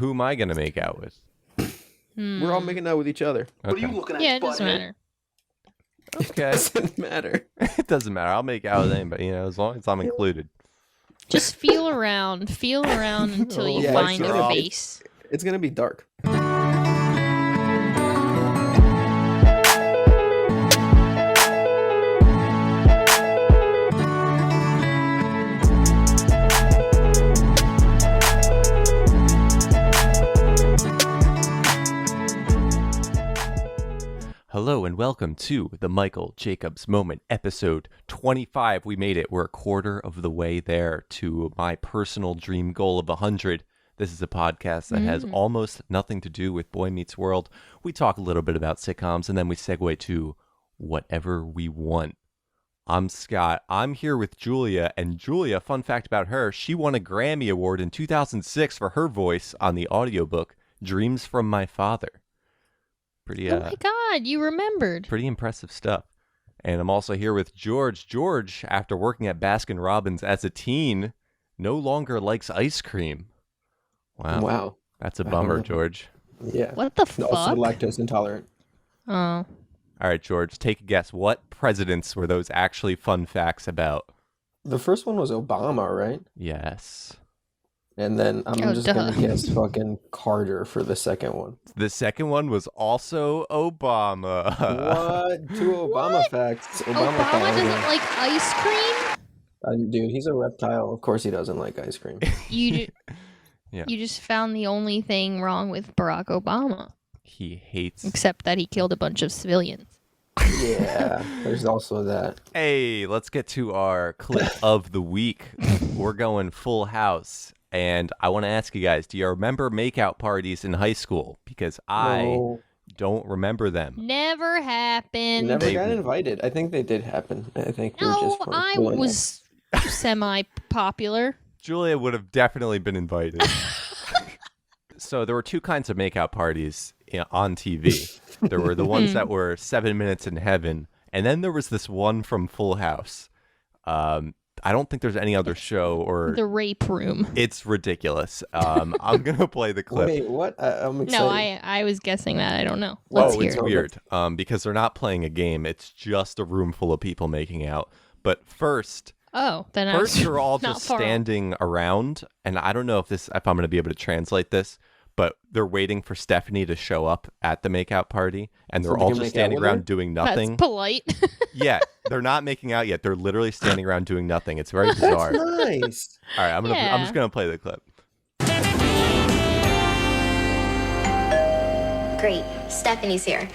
who am I going to make out with? We're all making out with each other. What are you looking at? Yeah, it doesn't matter. Okay. It doesn't matter. It doesn't matter. I'll make out with anybody, as long as I'm included. Just feel around until you Yeah, find it's a rough. face. It's going to be dark. Hello and welcome to the Michael Jacobs Moment, episode 25. We made it. We're a quarter of the way there to my personal dream goal of 100. This is a podcast that has almost nothing to do with Boy Meets World. We talk a little bit about sitcoms and then we segue to whatever we want. I'm Scott. I'm here with Julia. And Julia, fun fact about her, she won a Grammy Award in 2006 for her voice on the audiobook Dreams from My Father. Oh my God, you remembered. Pretty impressive stuff. And I'm also here with George. George, after working at Baskin-Robbins as a teen, no longer likes ice cream. Wow. That's a bummer, George. Yeah. What the fuck? Also lactose intolerant. Oh. All right, George, take a guess. What presidents were those actually fun facts about? The first one was Obama, right? Yes. And then I'm just going duh. to guess fucking Carter for the second one. The second one was also Obama. What? Two Obama facts. Obama doesn't like ice cream? Dude, he's a reptile. Of course he doesn't like ice cream. You Yeah. You just found the only thing wrong with Barack Obama, He hates... except that he killed a bunch of civilians. Yeah, there's also that. Hey, let's get to our clip of the week. We're going Full House. And I want to ask you guys, do you remember makeout parties in high school? Because I don't remember them. Never happened. Never got invited. I think they did happen. I think they were No, just I fun. was semi-popular. Julia would have definitely been invited. So there were two kinds of makeout parties on TV. There were the ones that were 7 Minutes in Heaven. And then there was this one from Full House. I don't think there's any other show or... The rape room. It's ridiculous. I'm going to play the clip. Wait, what? I'm excited. No, I was guessing that. I don't know. Let's hear It's it. weird because they're not playing a game. It's just a room full of people making out. But first they're all not just far off. standing around. And I don't know if I'm going to be able to translate this, but they're waiting for Stephanie to show up at the makeout party. And they're So they all can just make out standing with her? around doing nothing. That's polite. Yeah, they're not making out yet. They're literally standing around doing nothing. It's very bizarre. That's nice. All right, I'm Yeah. just going to play the clip. Great. Stephanie's here.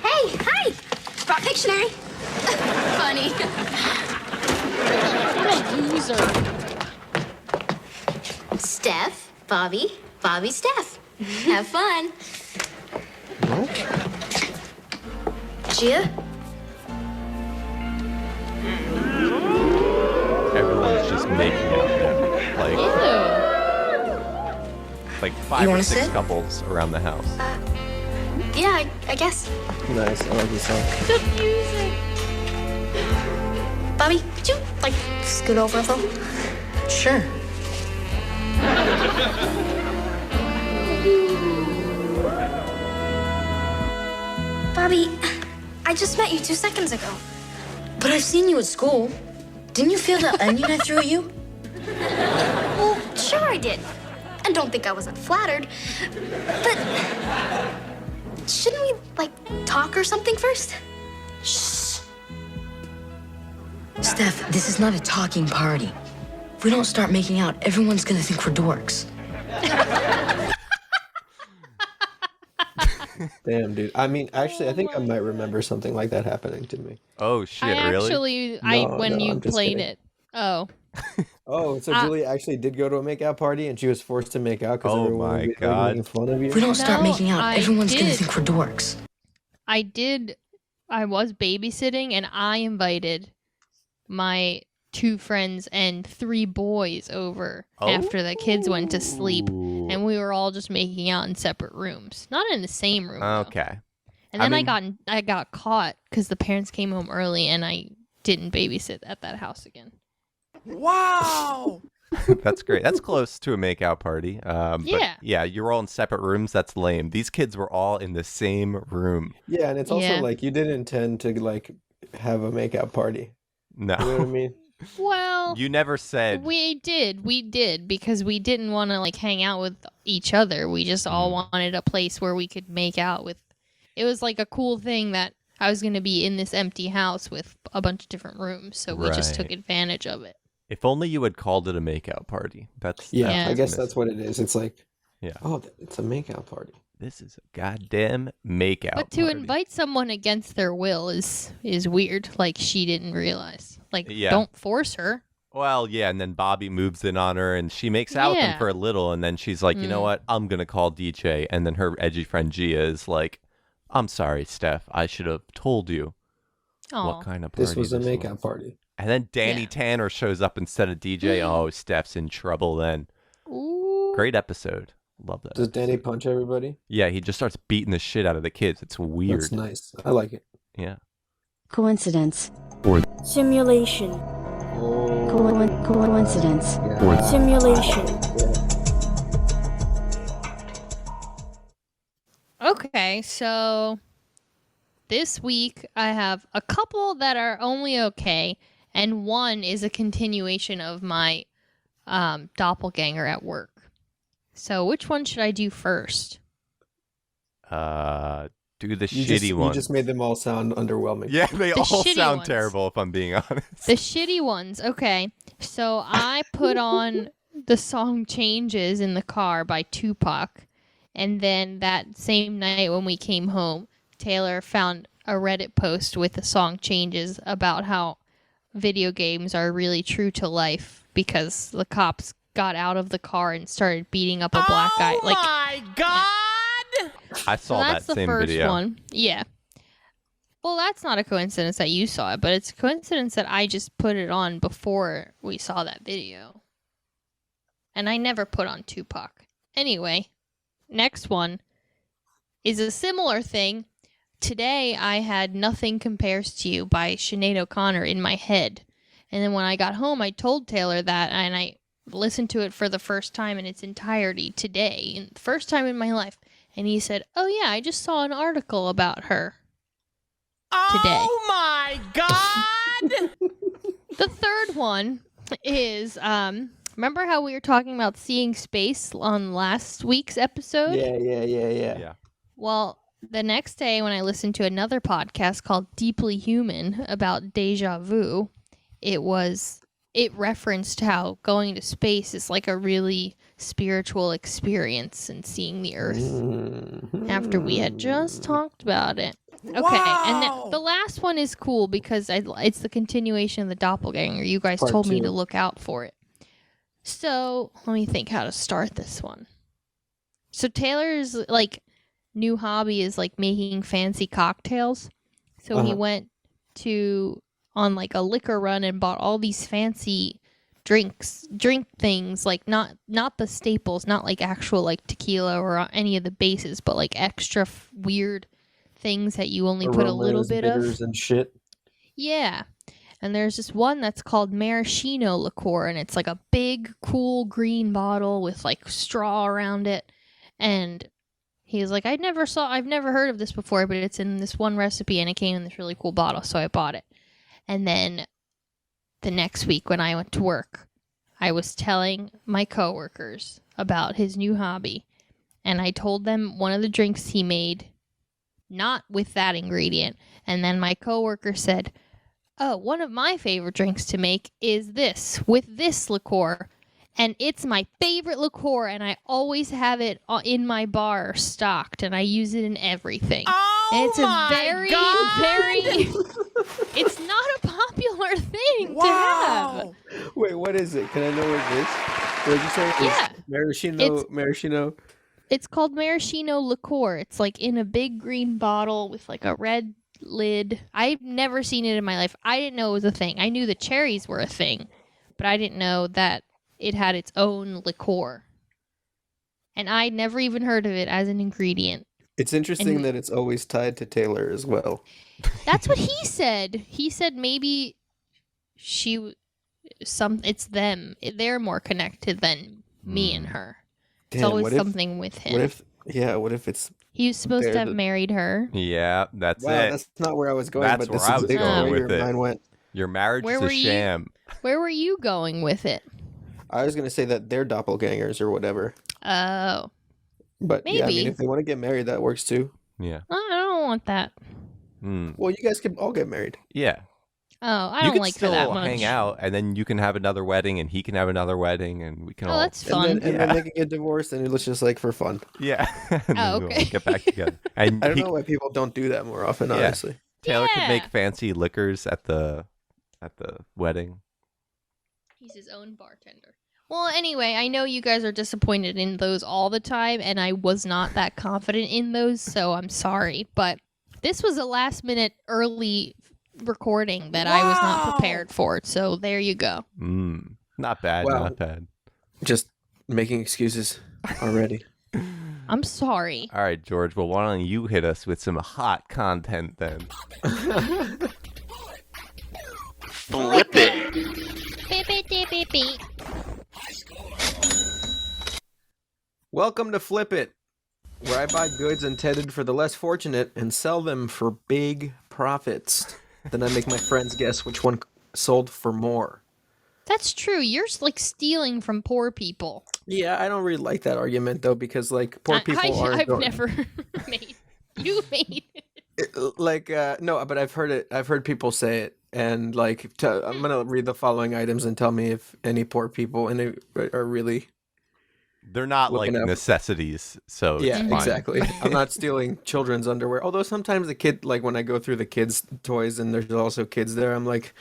Hey, hi! Brought Pictionary. Funny. What a loser. Steph, Bobby, Steph. Have fun. Gia? Everyone's just making out now. Ew. Like 5 You or wanna 6 sit? couples around the house. Yeah, I guess. Nice. I like this song. The music. Bobby, could you, scoot over a little? Sure. Bobby, I just met you 2 seconds ago. But I've seen you at school. Didn't you feel the onion I threw at you? Well, sure I did. And don't think I wasn't flattered. But shouldn't we, talk or something first? Shh. Steph, this is not a talking party. If we don't start making out, everyone's gonna think we're dorks. Damn, dude. I mean, actually, I think I might remember something like that happening to me. Oh shit! Really? When you I'm just played kidding. it. Oh. Oh, so Julia actually did go to a makeout party and she was forced to make out because Oh everyone my would be God. making fun of you? If we don't start No, making out, I everyone's gonna did. think we're dorks. I was babysitting and I invited my 2 friends and 3 boys over after the kids went to sleep. Ooh. And we were all just making out in separate rooms. Not in the same room. though. Okay. And then I got caught because the parents came home early and I didn't babysit at that house again. Wow! That's great. That's close to a makeout party. But yeah, you're all in separate rooms. That's lame. These kids were all in the same room. Yeah, and it's also Yeah. like you didn't intend to like have a makeout party. No. You know what I mean? Well, You never said. we did because we didn't want to like hang out with each other. We just all wanted a place where we could make out with. It was like a cool thing that I was going to be in this empty house with a bunch of different rooms, so we just took Right. advantage of it. If only you had called it a makeout party. That's Yeah, Yeah. I guess that's what it is. It's like, Yeah. oh, it's a makeout party. This is a goddamn makeout. But to party. invite someone against their will is weird. Like she didn't realize. Like Yeah. don't force her. Well, yeah, and then Bobby moves in on her, and she makes out with him Yeah. for a little, and then she's like, you know what? I'm gonna call DJ, and then her edgy friend Gia is like, I'm sorry, Steph. I should have told you Aw. what kind of party This was a makeout party. And then Danny Yeah. Tanner shows up instead of DJ. Oh, Steph's in trouble then. Ooh. Great episode. Love that. Does Danny episode. punch everybody? Yeah, he just starts beating the shit out of the kids. It's weird. That's nice. I like it. Yeah. Coincidence. Simulation. Coincidence. Yeah. Simulation. Okay, so this week I have a couple that are only okay, and one is a continuation of my doppelganger at work. So which one should I do first? Do the You shitty one. You just made them all sound underwhelming. Yeah, they The all shitty sound ones. terrible if I'm being honest. The shitty ones. Okay. So I put on the song Changes in the car by Tupac. And then that same night when we came home, Taylor found a Reddit post with the song Changes about how video games are really true to life because the cops got out of the car and started beating up a black guy. Like, my God! I so saw that's that the same first video. one. Yeah. Well, that's not a coincidence that you saw it, but it's a coincidence that I just put it on before we saw that video. And I never put on Tupac. Anyway, next one is a similar thing. Today I had Nothing Compares to You by Sinead O'Connor in my head. And then when I got home, I told Taylor that, and I listened to it for the first time in its entirety today. And first time in my life. And he said, oh yeah, I just saw an article about her today. Oh my God! The third one is, remember how we were talking about seeing space on last week's episode? Yeah. Yeah. Well, the next day when I listened to another podcast called Deeply Human about deja vu, it referenced how going to space is like a really spiritual experience and seeing the Earth after we had just talked about it. Okay, and then the last one is cool because it's the continuation of the Doppelganger. You guys Part told me two. to look out for it. So let me think how to start this one. So Taylor's like new hobby is like making fancy cocktails. So he went on like a liquor run and bought all these fancy drink things, like not the staples, not like actual like tequila or any of the bases, but like extra weird things that you only put a little Aromas, bit bitters, of. and shit. Yeah. And there's this one that's called maraschino liqueur, and it's like a big, cool green bottle with like straw around it. And he was like, I've never heard of this before, but it's in this one recipe, and it came in this really cool bottle, so I bought it. And then the next week when I went to work, I was telling my coworkers about his new hobby, and I told them one of the drinks he made, not with that ingredient. And then my coworker said, oh, one of my favorite drinks to make is this, with this liqueur. And it's my favorite liqueur, and I always have it in my bar stocked, and I use it in everything. Oh And it's my a very, God! it's not a popular thing to have. Wait, what is it? Can I know what it is? What did you say? Yeah. Maraschino. It's called maraschino liqueur. It's like in a big green bottle with like a red lid. I've never seen it in my life. I didn't know it was a thing. I knew the cherries were a thing, but I didn't know that it had its own liqueur. And I'd never even heard of it as an ingredient. It's interesting And- that it's always tied to Taylor as well. That's what he said. He said maybe it's them. They're more connected than me and her. It's Damn, always what if- something with him. What if it's... He was supposed to they're have the- married her. Yeah, that's Wow, it. that's not where I was going, That's but this where I is was big going where with your it. mind went. Your marriage Where is were a you? sham. Where were you going with it? I was going to say that they're doppelgangers or whatever. Oh, But yeah, I mean, Maybe. if they want to get married, that works too. Yeah. I don't want that. Well, you guys could all get married. Yeah. Oh, I you don't can like her still that much. hang out, and then you can have another wedding, and he can have another wedding, and we can Oh, all. that's fun. And then Yeah. they can get divorced, and it's just like for fun. Yeah. And then we'll okay. get back together. And I don't know why people don't do that more often, Yeah. honestly. Taylor could make Yeah. fancy liquors at the wedding. He's his own bartender. Well, anyway, I know you guys are disappointed in those all the time, and I was not that confident in those, so I'm sorry. But this was a last-minute early recording that I was not prepared for, so there you go. Not bad. Wow. Not bad. Just making excuses already. I'm sorry. All right, George. Well, why don't you hit us with some hot content then? Flip it. Beep, beep, beep, beep, beep. Welcome to Flip It, where I buy goods intended for the less fortunate and sell them for big profits. Then I make my friends guess which one sold for more. That's true. You're like stealing from poor people. Yeah, I don't really like that argument though, because like poor people aren't I've going- never made. You made it. No, but I've heard it. I've heard people say it, and like I'm gonna read the following items and tell me if any poor people are really. They're not like Looking up. necessities, so Yeah, it's fine. exactly. I'm not stealing children's underwear. Although sometimes the kid, like when I go through the kids' toys and there's also kids there, I'm like,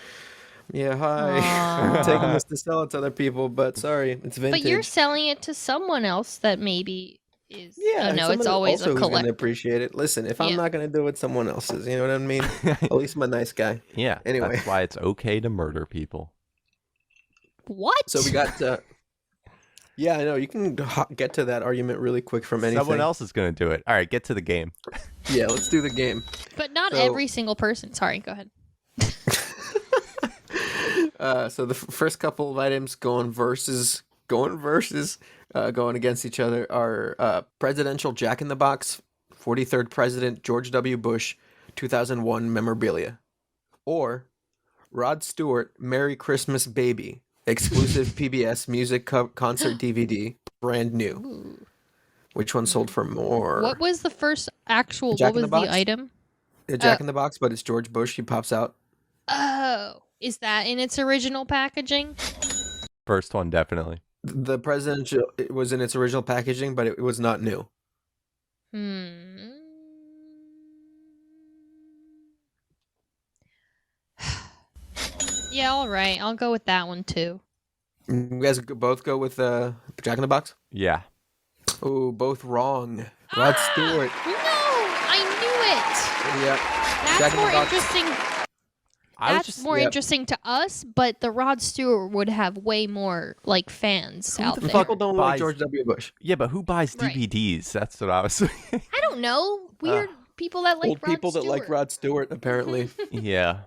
yeah, hi. I'm taking this to sell it to other people, but sorry, it's vintage. But you're selling it to someone else that maybe is. Yeah, Oh, no, someone it's always also a who's gonna collector. appreciate it. Listen, if I'm Yeah. not gonna do it, someone else is. You know what I mean? At least I'm a nice guy. Yeah. Anyway. That's why it's okay to murder people. What? So we got. Yeah, I know. You can get to that argument really quick from anything. Someone else is going to do it. All right, get to the game. Yeah, let's do the game. But not So- every single person. Sorry, go ahead. So the first couple of items going against each other are presidential Jack in the Box, 43rd President George W. Bush, 2001 memorabilia, or Rod Stewart, Merry Christmas Baby, exclusive PBS music concert DVD, brand new. Ooh. Which one sold for more? What was the first actual? Jack What in was the the Box? item? Jack in the Box, but it's George Bush. He pops out. Oh, is that in its original packaging? First one, definitely. The presidential, it was in its original packaging, but it was not new. Hmm. Yeah, all right. I'll go with that one too. You guys both go with Jack in the Box? Yeah. Oh, both wrong. Rod Stewart. No, I knew it. Yep. That's Jack in the more Box. interesting. I was That's just more Yep. interesting to us, but the Rod Stewart would have way more like fans out the there. fuck People don't buys- like George W. Bush. Yeah, but who buys Right. DVDs? That's what I was saying. I don't know. Weird people that like Old Rod people that like Stewart. Rod Stewart, apparently. Yeah.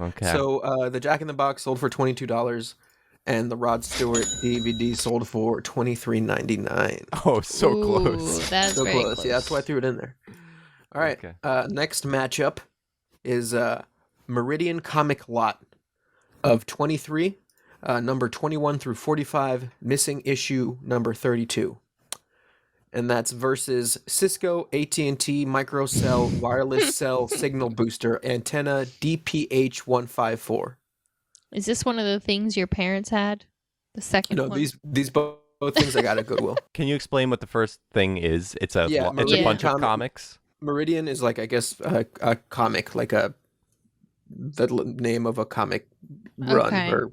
Okay. So the Jack in the Box sold for $22, and the Rod Stewart DVD sold for $23.99. Oh, so Ooh, close. That's So very close. Yeah, that's why I threw it in there. All right. Okay. Next matchup is Meridian Comic Lot of 23, number 21 through 45, missing issue number 32. And that's versus Cisco AT&T Microcell Wireless Cell Signal Booster Antenna DPH154. Is this one of the things your parents had? The second No, one? these both things I got at Goodwill. Can you explain what the first thing is? It's a Yeah, it's a Meridian bunch of Comic- comics. Meridian is like, I guess, a comic, like the name of a comic run. Okay.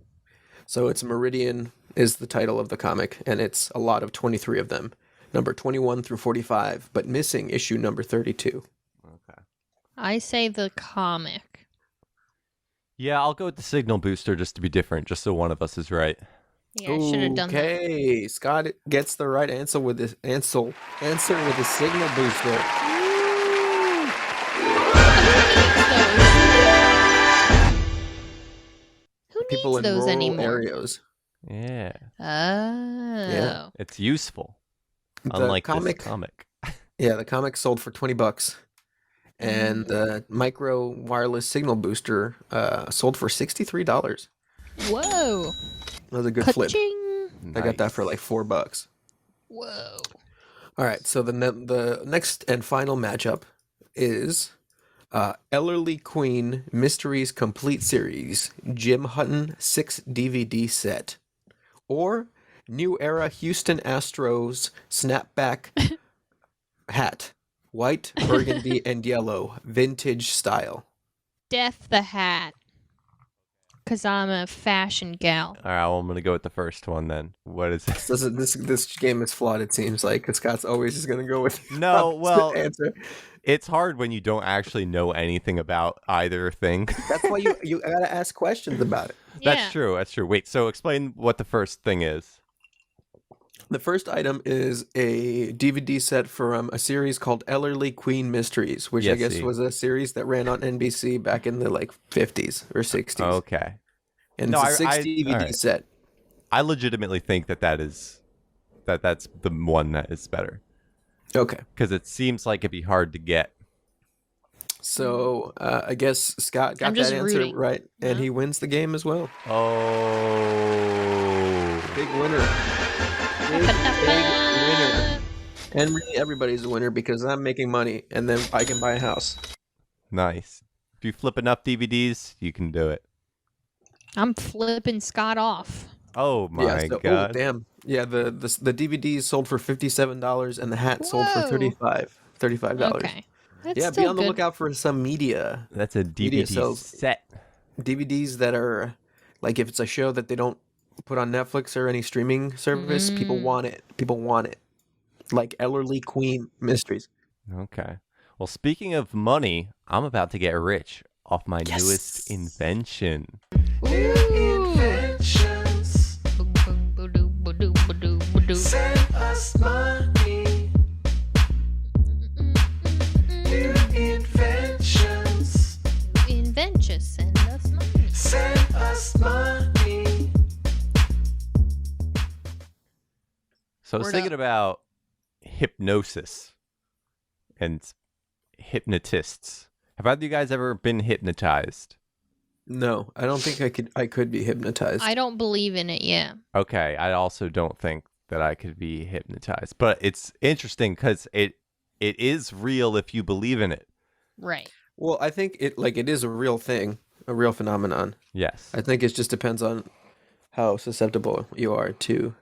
So it's Meridian is the title of the comic, and it's a lot of 23 of them, number 21 through 45, but missing issue number 32. Okay. I say the comic. Yeah, I'll go with the signal booster just to be different, just so one of us is right. Yeah, I should have done that. Okay, Scott gets the right answer with this answer with the signal booster. Who people in those rural anymore? areas. Yeah. Oh. It's useful. The Unlike comic, this comic. yeah, the comic sold for $20, and the micro wireless signal booster sold for $63. Whoa. That was a good flip. Ka-ching. I got that for like $4. Whoa. All right, so the next and final matchup is Ellerly Queen Mysteries Complete Series Jim Hutton 6 DVD set, or New Era Houston Astros Snapback hat, white, burgundy, and yellow, vintage style. Death the Hat. Because I'm a fashion gal. All right, well, I'm going to go with the first one then. What is it? This game is flawed, it seems like, because Scott's always just going to go with No, well, answer. it's hard when you don't actually know anything about either thing. That's why you got to ask questions about it. That's true. That's true. Wait, so explain what the first thing is. The first item is a DVD set from a series called Ellerly Queen Mysteries, which I guess was a series that ran on NBC back in the like 50s or 60s. Okay. And it's a 6 DVD set. I legitimately think that's the one that is better. Okay. Because it seems like it'd be hard to get. So I guess Scott got that answer right, and he wins the game as well. Oh. Big winner. Big winner. And really everybody's a winner because I'm making money, and then I can buy a house. Nice. If you flip enough DVDs, you can do it. I'm flipping Scott off. Oh my god! Oh, damn! Yeah, the DVDs sold for $57, and the hat sold for $35. Okay. That's yeah, be still on the good. lookout for some media. That's a DVD set. DVDs that are like, if it's a show that they don't put on Netflix or any streaming service, people want it. People want it. Like Ellerly Queen Mysteries. Okay. Well, speaking of money, I'm about to get rich off my newest invention. Inventions. Send us money. New inventions. Invention, send us money. Send us money. So I was Word thinking up. about hypnosis and hypnotists. Have either of you guys ever been hypnotized? No, I don't think I could be hypnotized. I don't believe in it, yeah. Okay, I also don't think that I could be hypnotized, but it's interesting because it is real if you believe in it. Right. Well, I think it is a real thing, a real phenomenon. Yes. I think it just depends on how susceptible you are to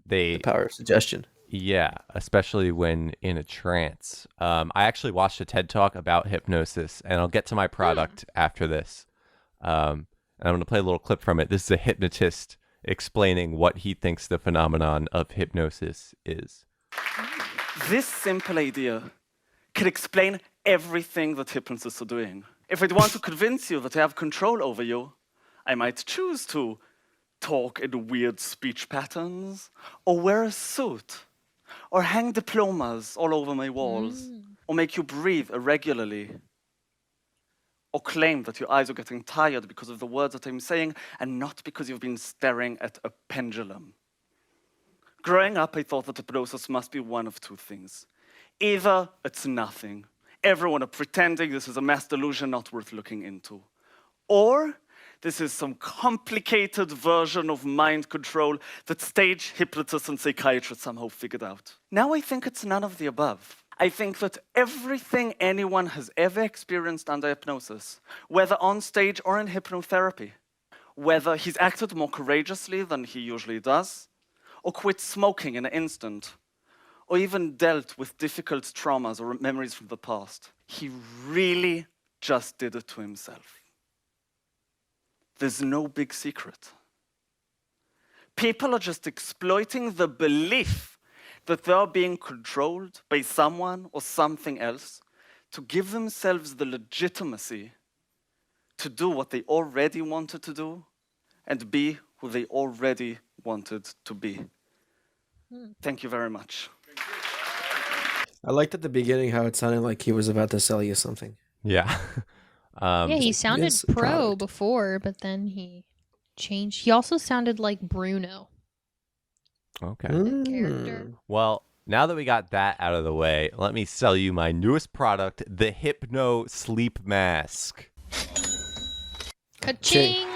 the power of suggestion. Yeah, especially when in a trance. I actually watched a TED Talk about hypnosis, and I'll get to my product after this. And I'm going to play a little clip from it. This is a hypnotist explaining what he thinks the phenomenon of hypnosis is. This simple idea can explain everything that hypnotists are doing. If I'd want to convince you that I have control over you, I might choose to talk in weird speech patterns, or wear a suit, or hang diplomas all over my walls, or make you breathe irregularly, or claim that your eyes are getting tired because of the words that I'm saying and not because you've been staring at a pendulum. Growing up, I thought that hypnosis must be one of two things. Either it's nothing, everyone are pretending this is a mass delusion not worth looking into, or this is some complicated version of mind control that stage hypnotists and psychiatrists somehow figured out. Now I think it's none of the above. I think that everything anyone has ever experienced under hypnosis, whether on stage or in hypnotherapy, whether he's acted more courageously than he usually does, or quit smoking in an instant, or even dealt with difficult traumas or memories from the past, he really just did it to himself. There's no big secret. People are just exploiting the belief that they're being controlled by someone or something else to give themselves the legitimacy to do what they already wanted to do and be who they already wanted to be. Thank you very much. I liked at the beginning how it sounded like he was about to sell you something. Yeah. Yeah, he sounded Yes, pro product. before, but then he change. He also sounded like Bruno. Okay. Mm. Character. Well, now that we got that out of the way, let me sell you my newest product, the Hypno Sleep Mask. Ka-ching!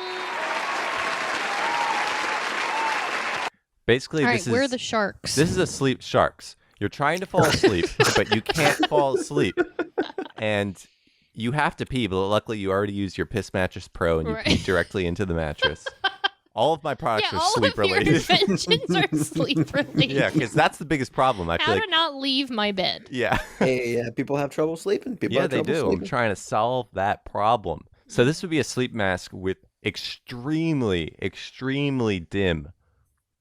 Basically, All right, this is where are the sharks? This is a sleep sharks. You're trying to fall asleep, but you can't fall asleep. And you have to pee, but luckily you already used your Piss Mattress Pro and you Right. pee directly into the mattress. All of my products yeah, are all sleep of your related. inventions are sleep related. Yeah, because that's the biggest problem. I How feel to like not leave my bed. yeah. Hey, people have trouble sleeping. People Yeah, have they trouble do. I'm sleeping. trying to solve that problem. So this would be a sleep mask with extremely, extremely dim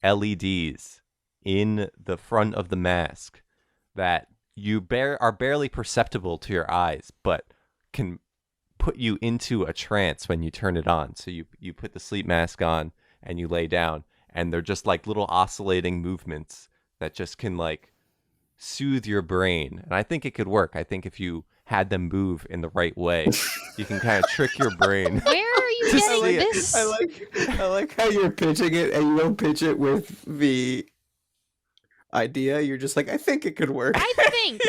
LEDs in the front of the mask that are barely perceptible to your eyes, but can put you into a trance when you turn it on. So you put the sleep mask on and you lay down, and they're just like little oscillating movements that just can like soothe your brain. And I think it could work. I think if you had them move in the right way, you can kind of trick your brain. Where are you To getting see it. this? I like how you're pitching it, and you don't pitch it with the idea. You're just like, I think it could work. I think.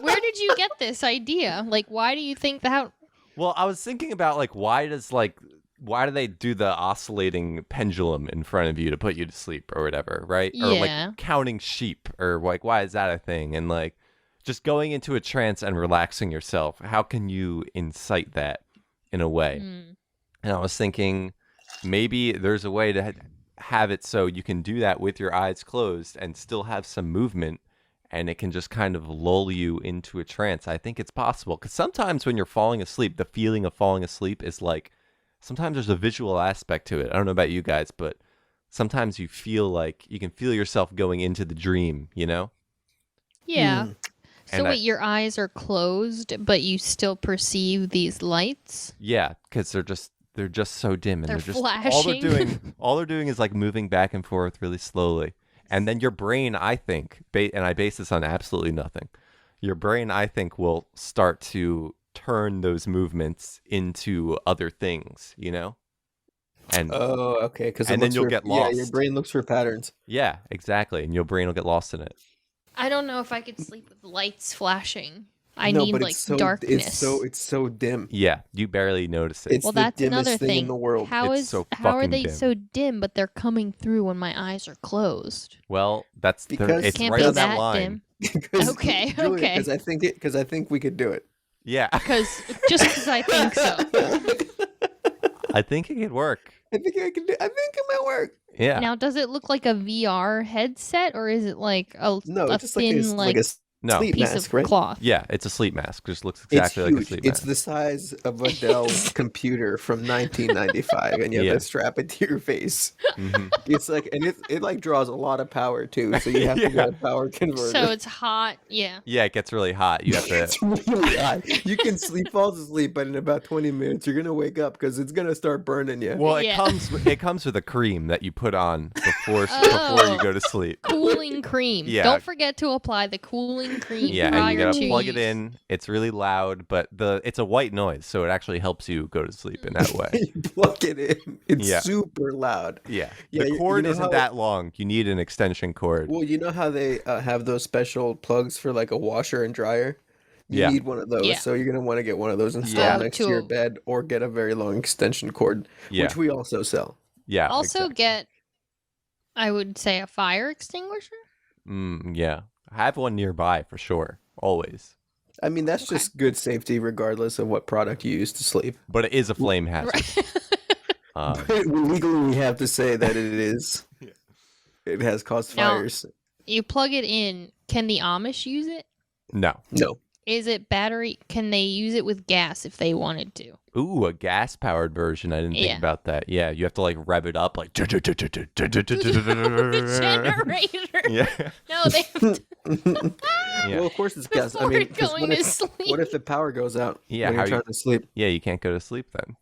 Where did you get this idea? Like, why do you think that? Well, I was thinking about like why do they do the oscillating pendulum in front of you to put you to sleep or whatever, right? Or Yeah. like counting sheep, or like why is that a thing? And like just going into a trance and relaxing yourself. How can you incite that in a way? Mm. And I was thinking maybe there's a way to have it so you can do that with your eyes closed and still have some movement, and it can just kind of lull you into a trance. I think it's possible because sometimes when you're falling asleep, the feeling of falling asleep is like, sometimes there's a visual aspect to it. I don't know about you guys, but sometimes you feel like you can feel yourself going into the dream, you know? Yeah. Mm. So And wait, your eyes are closed, but you still perceive these lights? Yeah, because they're just so dim, and They're just flashing. all they're doing is like moving back and forth really slowly. And then your brain, I think, and I base this on absolutely nothing, your brain, I think, will start to turn those movements into other things, you know? And Oh, okay. Because And then you'll get Yeah, your lost. brain looks for patterns. yeah, exactly. And your brain will get lost in it. I don't know if I could sleep with lights flashing. I No, need but like it's so, darkness. It's so dim. Yeah, you barely notice it. It's well, the that's dimmest another thing thing. in the world. How It's is so how are fucking they dim. so dim, but they're coming through when my eyes are closed? Well, it's Because- Can't right be on that that line. dim. Okay, okay. Because I think we could do it. Yeah, Because I think so. I think it could work. I think it might work. Yeah. Now, does it look like a VR headset, or is it like a No, a it's just thin like a No. sleep piece mask, of right? cloth? Yeah, it's a sleep mask. Just looks It's exactly like a huge. sleep It's mask. the size of a Dell computer from 1995, and you have Yeah. to strap it to your face. Mhm. It's like, and it like draws a lot of power too, so you have to Yeah. get a power converter. So it's hot. Yeah. Yeah, it gets really hot. You have to. It's really hot. You can fall asleep, but in about 20 minutes, you're gonna wake up because it's gonna start burning you. Well, it Yeah. comes with a cream that you put on before you go to sleep. Cooling cream. Yeah. Don't forget to apply the cooling cream Yeah, prior and you gotta to plug it use. in. It's really loud, but it's a white noise, so it actually helps you go to sleep in that way. You plug it in. It's Yeah. super loud. Yeah, Yeah, the you cord know isn't how- that long. You need an extension cord. Well, you know how they have those special plugs for like a washer and dryer? You Yeah. need one of those, Yeah. so you're gonna want to get one of those installed Yeah. next to your To- bed, or get a very long extension cord, Yeah, which we also sell. yeah. Also exactly. get, I would say, a fire extinguisher. Yeah. I have one nearby for sure, always. I mean, that's Okay. just good safety, regardless of what product you use to sleep. But it is a flame hazard. Right. Legally, we have to say that it is. Yeah. It has caused Now- fires. You plug it in. Can the Amish use it? No. No. Is it battery? Can they use it with gas if they wanted to? Ooh, a gas-powered version. I didn't think Yeah. about that. Yeah, you have to like rev it up like. The generator. Yeah. No, they have Yeah. Well, of course it's gas. I before mean, 'cause going to sleep. what if the power goes out Yeah, when how you're you- trying to sleep? Yeah, you can't go to sleep then.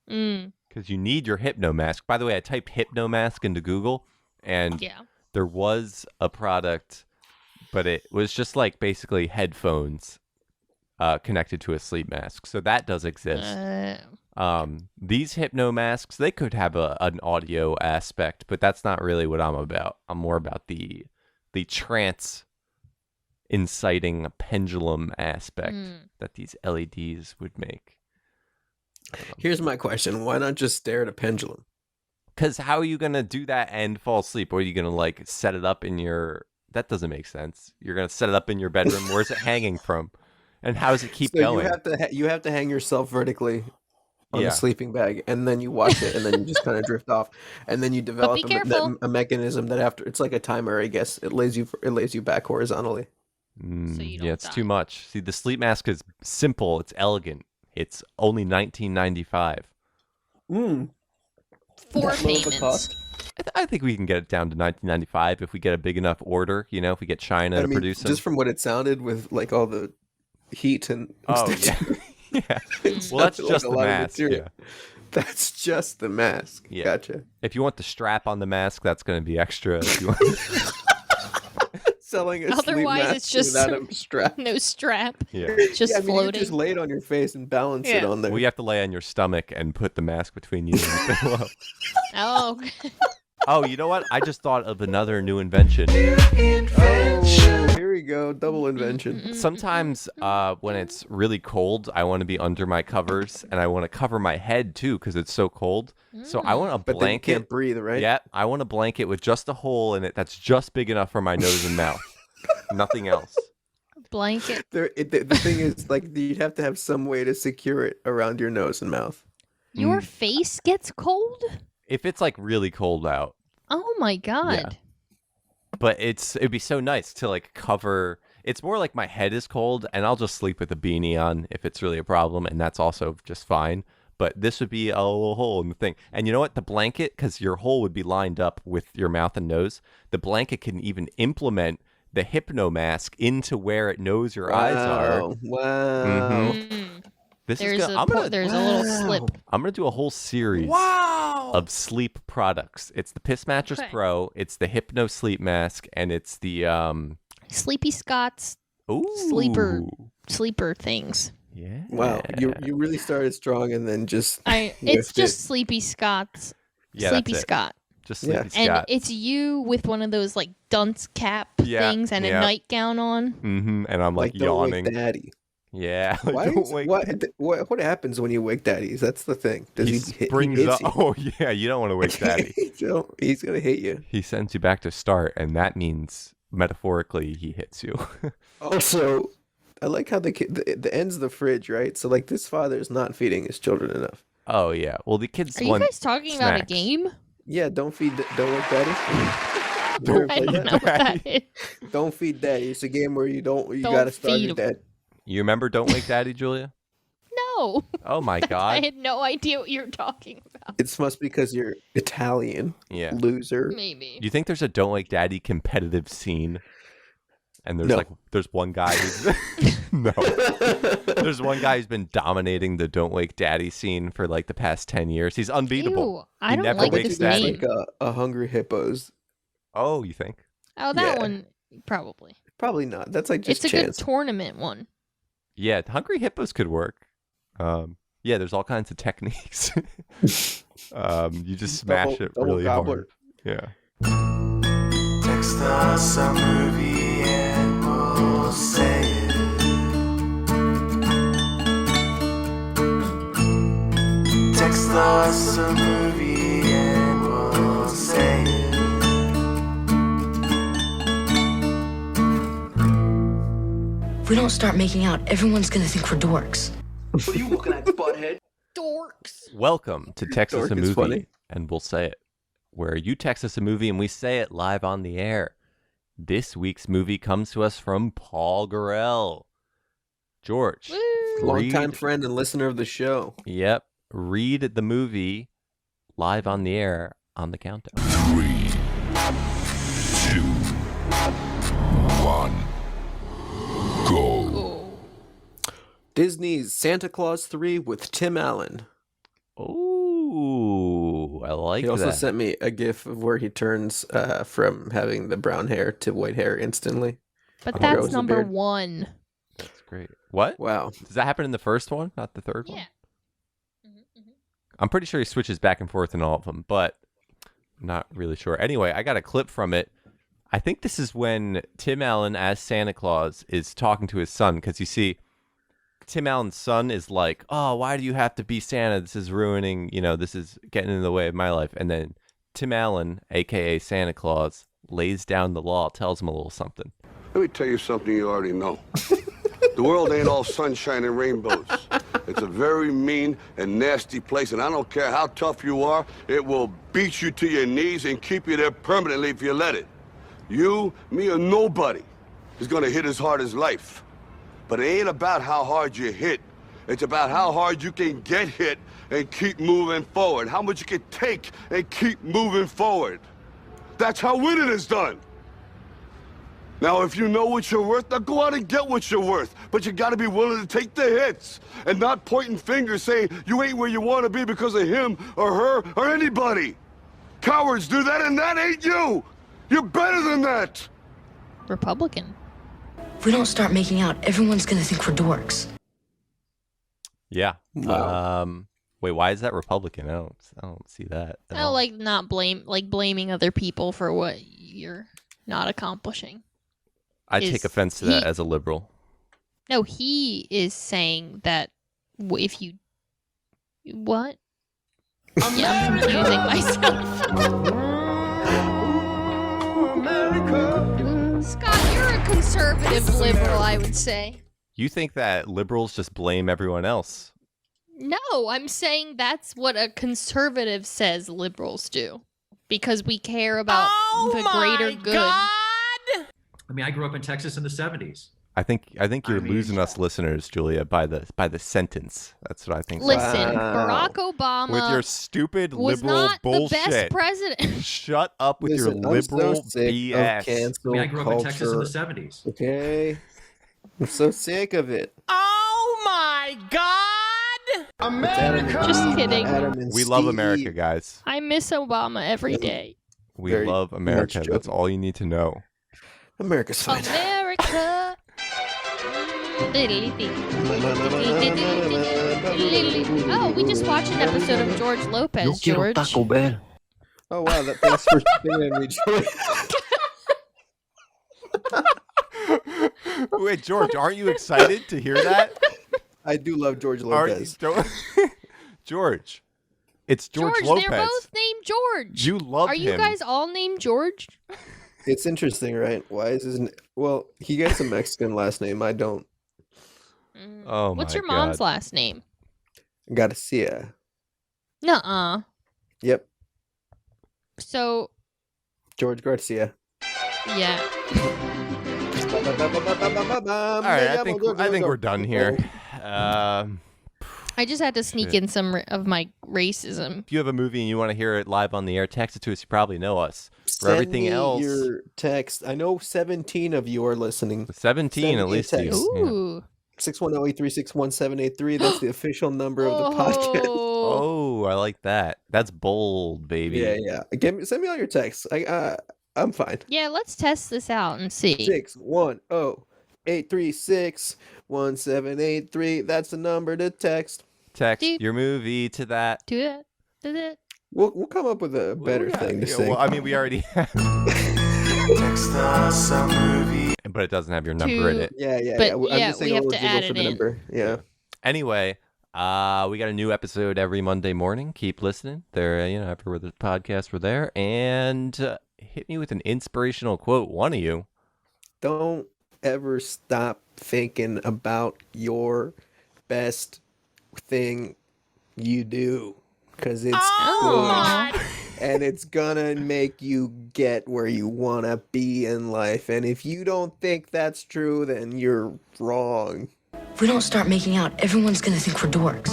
Mm, Because you need your Hypno Mask. By the way, I typed Hypno Mask into Google, and yeah. there was a product, but it was just like basically headphones connected to a sleep mask. So that does exist. These Hypno Masks, they could have an audio aspect, but that's not really what I'm about. I'm more about the trance inciting pendulum aspect that these LEDs would make. Here's my question: why not just stare at a pendulum? Because how are you gonna do that and fall asleep? Or are you gonna like set it up in your? That doesn't make sense. You're gonna set it up in your bedroom. Where's it hanging from? And how does it keep So going? you have to hang yourself vertically on Yeah. the sleeping bag, and then you watch it, and then you just kind of drift off, and then you develop be careful. a mechanism that after it's like a timer, I guess. It lays you back horizontally. So you don't Yeah, it's die. too much. See, the sleep mask is simple. It's elegant. It's only $19.95. 4 That low of a payments. cost? I think we can get it down to $19.95 if we get a big enough order. You know, if we get China I to mean, produce them. just from what it sounded with like all the heat and Oh stuff. yeah, yeah. It Well, that's sounded like just a the lot of mask. material. Yeah. That's just the mask. Yeah. Gotcha. If you want the strap on the mask, that's going to be extra. If you want... Selling a sleep Otherwise, mask it's just without a strap. No strap. yeah. Just yeah, I mean, you floating. just lay it on your face and balance it Yeah. on there. Well, you have to lay on your stomach and put the mask between you and the pillow. Oh, okay. Oh, you know what? I just thought of another new invention. Oh, here we go. Double invention. Sometimes when it's really cold, I want to be under my covers and I want to cover my head too because it's so cold. So I want a But then you blanket. can't breathe, right? Yeah, I want a blanket with just a hole in it that's just big enough for my nose and mouth. Nothing else. Blanket. The thing is, like, you'd have to have some way to secure it around your nose and mouth. Your face gets cold? If it's like really cold out. Oh my god. But it'd be so nice to like cover. It's more like my head is cold and I'll just sleep with a beanie on if it's really a problem, and that's also just fine. But this would be a little hole in the thing. And you know what? The blanket, because your hole would be lined up with your mouth and nose, the blanket can even implement the Hypno Mask into where it knows your eyes are. Wow. Mm. This There's is good. there's a little slip. I'm gonna do a whole series of sleep products. It's the Piss Mattress Okay. Pro, it's the Hypno Sleep Mask, and it's the Sleepy Scott's ooh, sleeper things. Yeah. Wow. You really started strong and then just It's whiffed just it. Sleepy Scott's Yeah, Sleepy that's it. Scott. Just Yeah. Sleepy And Scott. it's you with one of those like dunce cap Yeah, things and yeah. a nightgown on. And I'm like don't wake yawning. daddy. Yeah. Like, Why don't is, wake what happens when you wake daddies? That's the thing. Does he he hit brings he up. hits you? Oh yeah, you don't want to wake daddy. He's gonna hit you. He sends you back to start, and that means metaphorically he hits you. Also, I like how the end's of the fridge, right? So like this father is not feeding his children enough. Oh yeah. Well, the kids Are you want guys talking about a snacks. game? Yeah, don't wake daddy. Don't I don't know what Daddy. that is. Don't feed daddy. It's a game where you Don't gotta starve your feed dad. You remember Don't Wake Daddy, Julia? No. Oh my I god. had no idea what you were talking about. It must be because you're Italian, Yeah. loser. Maybe. Do you think there's a Don't Wake Daddy competitive scene? And there's No. there's one guy who's no. There's one guy who's been dominating the Don't Wake Daddy scene for like the past 10 years. He's unbeatable. Ew, I He don't never like wakes this daddy. name. Like a Hungry Hippos. Oh, you think? Oh, that Yeah. one probably. Probably not. That's like just It's a chance. good tournament one. Yeah, Hungry Hippos could work. Yeah, there's all kinds of techniques. You just smash it double really gobbler. hard. Yeah. Text us a movie and we'll say it. Text us a movie and we'll say it. If we don't start making out, everyone's gonna think we're dorks. What are you looking at, butthead? Dorks. Welcome to Text Us Dork a is Movie, funny. and we'll say it. Where you text us a movie and we say it live on the air. This week's movie comes to us from Paul Gorell. George, Woo. Longtime read- friend and listener of the show. Yep. Read the movie live on the air on the countdown. 3, 2, 1, go. Disney's Santa Claus 3 with Tim Allen. Ooh, I like He also that. sent me a gif of where he turns from having the brown hair to white hair instantly. But Grows that's the number beard. 1. That's great. What? Wow. Does that happen in the first one, not the third one? Yeah. I'm pretty sure he switches back and forth in all of them, but I'm not really sure. Anyway, I got a clip from it. I think this is when Tim Allen as Santa Claus is talking to his son, because you see Tim Allen's son is like, oh, why do you have to be Santa? This is ruining, this is getting in the way of my life. And then Tim Allen, a.k.a. Santa Claus, lays down the law, tells him a little something. Let me tell you something you already know. The world ain't all sunshine and rainbows. It's a very mean and nasty place, and I don't care how tough you are, it will beat you to your knees and keep you there permanently if you let it. You, me, or nobody is gonna hit as hard as life. But it ain't about how hard you hit. It's about how hard you can get hit and keep moving forward. How much you can take and keep moving forward. That's how winning is done. Now, if you know what you're worth, now go out and get what you're worth. But you gotta be willing to take the hits and not pointing fingers saying you ain't where you wanna be because of him or her or anybody. Cowards do that, and that ain't you. You're better than that. Republican. If we don't start making out, everyone's gonna think we're dorks. Yeah. Wow. Wait, why is that Republican? I don't see that. at all. Like not blaming other people for what you're not accomplishing. I take offense to that as a liberal. No, he is saying that if you what? Yeah, I'm confusing myself. Scott, you're a conservative liberal, I would say. You think that liberals just blame everyone else? No, I'm saying that's what a conservative says liberals do. Because we care about the greater good. God! I mean, I grew up in Texas in the 70s. I think you're losing us listeners, Julia, by the sentence. That's what I think. Listen, Barack Obama with your stupid was liberal not bullshit. the best president. Shut up with your liberal BS. I mean, I grew up in Texas in the 70s. Okay. I'm so sick of it. Oh my God! America! Just kidding. We love America, guys. I miss Obama every day. We love America. That's all you need to know. America's fine. America. Oh, we just watched an episode of George Lopez, George. Oh, wow. Thanks for spinning me, George. Wait, George, aren't you excited to hear that? I do love George Lopez. George. It's George Lopez. They're both named George. You love him. Are you guys all named George? It's interesting, right? Why is his... Well, he gets a Mexican last name. I don't. Oh, What's your mom's last name? Garcia. Nuh-uh. Yep. So... George Garcia. Yeah. All right, I think we're done here. I just had to sneak in some of my racism. If you have a movie and you want to hear it live on the air, text it to us. You probably know us. For Send everything me else, your text. I know 17 of you are listening. 17 at least. Ooh. 610-836-1783. That's the official number of the podcast. Oh, I like that. That's bold, baby. Yeah. Send me all your texts. I'm fine. Yeah, let's test this out and see. 610-836-1783. That's the number to text. Text your movie to that. Do it. We'll come up with a better thing to say. Well, I mean, we already have. Text us a movie. But it doesn't have your number in it. Yeah. But I'm just saying we have a to little add jiggle it for the in. number. Yeah. Anyway, we got a new episode every Monday morning. Keep listening. There, everywhere the podcasts were there. And hit me with an inspirational quote, one of you. Don't ever stop thinking about your best thing you do, because it's good and it's gonna make you get where you want to be in life. And if you don't think that's true, then you're wrong. If we don't start making out, everyone's gonna think we're dorks.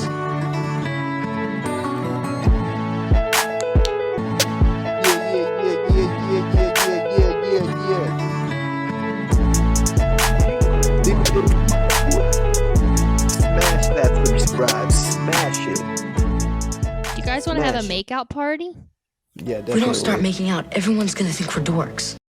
Smash that subscribe. Smash it. Do you guys want to have a makeout party? Yeah, definitely. If we don't start making out, everyone's gonna think we're dorks.